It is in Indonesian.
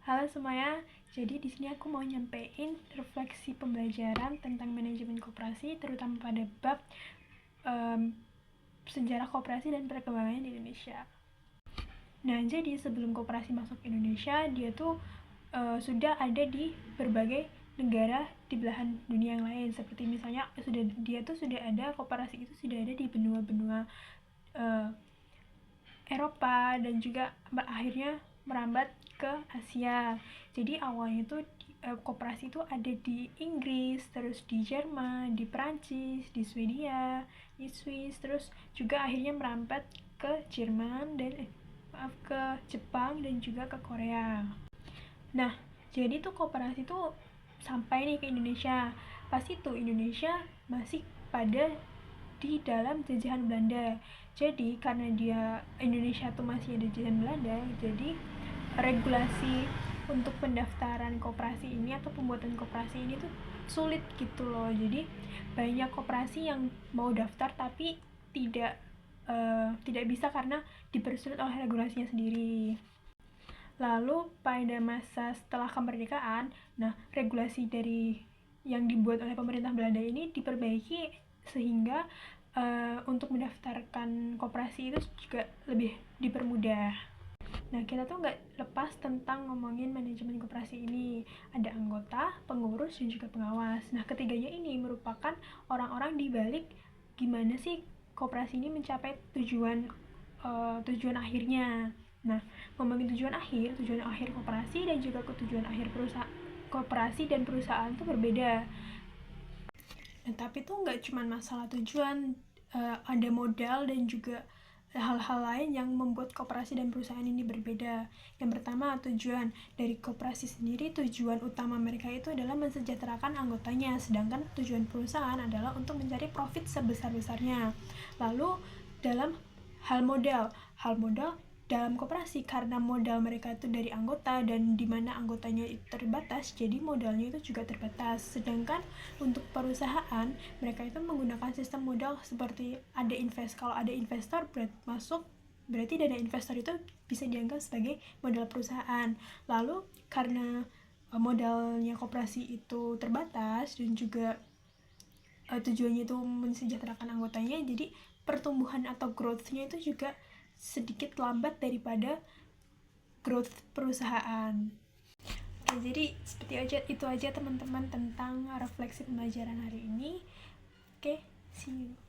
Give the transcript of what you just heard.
Halo semuanya, jadi di sini aku mau nyampein refleksi pembelajaran tentang manajemen koperasi, terutama pada bab sejarah koperasi dan perkembangannya di Indonesia. Nah, jadi sebelum koperasi masuk Indonesia, dia tuh sudah ada di berbagai negara di belahan dunia yang lain. Seperti misalnya sudah ada koperasi itu sudah ada di benua-benua Eropa dan juga akhirnya merambat ke Asia. Jadi awalnya itu koperasi itu ada di Inggris, terus di Jerman, di Perancis, di Swedia, di Swiss, terus juga akhirnya merambat ke Jerman dan ke Jepang dan juga ke Korea. Nah, jadi tuh koperasi tuh sampai nih ke Indonesia. Pas itu Indonesia masih pada di dalam jajahan Belanda. Jadi karena Indonesia tuh masih ada jajahan Belanda, jadi regulasi untuk pendaftaran koperasi ini atau pembuatan koperasi ini tuh sulit gitu loh. Jadi banyak koperasi yang mau daftar tapi tidak bisa karena dipersulit oleh regulasinya sendiri. Lalu pada masa setelah kemerdekaan, regulasi dari yang dibuat oleh pemerintah Belanda ini diperbaiki sehingga untuk mendaftarkan koperasi itu juga lebih dipermudah. Nah, kita tuh nggak lepas tentang ngomongin manajemen koperasi ini. Ada anggota, pengurus, dan juga pengawas. Nah, ketiganya ini merupakan orang-orang di balik gimana sih koperasi ini mencapai tujuan akhirnya. Nah, ngomongin tujuan akhir koperasi dan juga tujuan akhir koperasi dan perusahaan itu berbeda. Nah, tapi tuh nggak cuma masalah tujuan, ada modal dan juga hal-hal lain yang membuat koperasi dan perusahaan ini berbeda. Yang pertama, tujuan dari koperasi sendiri, tujuan utama mereka itu adalah mensejahterakan anggotanya, sedangkan tujuan perusahaan adalah untuk mencari profit sebesar-besarnya. Lalu dalam hal modal dalam koperasi, karena modal mereka itu dari anggota dan di mana anggotanya itu terbatas, jadi modalnya itu juga terbatas. Sedangkan untuk perusahaan, mereka itu menggunakan sistem modal seperti kalau ada investor masuk, berarti dana investor itu bisa dianggap sebagai modal perusahaan. Lalu karena modalnya koperasi itu terbatas dan juga tujuannya itu mensejahterakan anggotanya, jadi pertumbuhan atau growth-nya itu juga sedikit lambat daripada growth perusahaan. Oke, jadi itu aja teman-teman tentang refleksi pembelajaran hari ini. Oke, see you.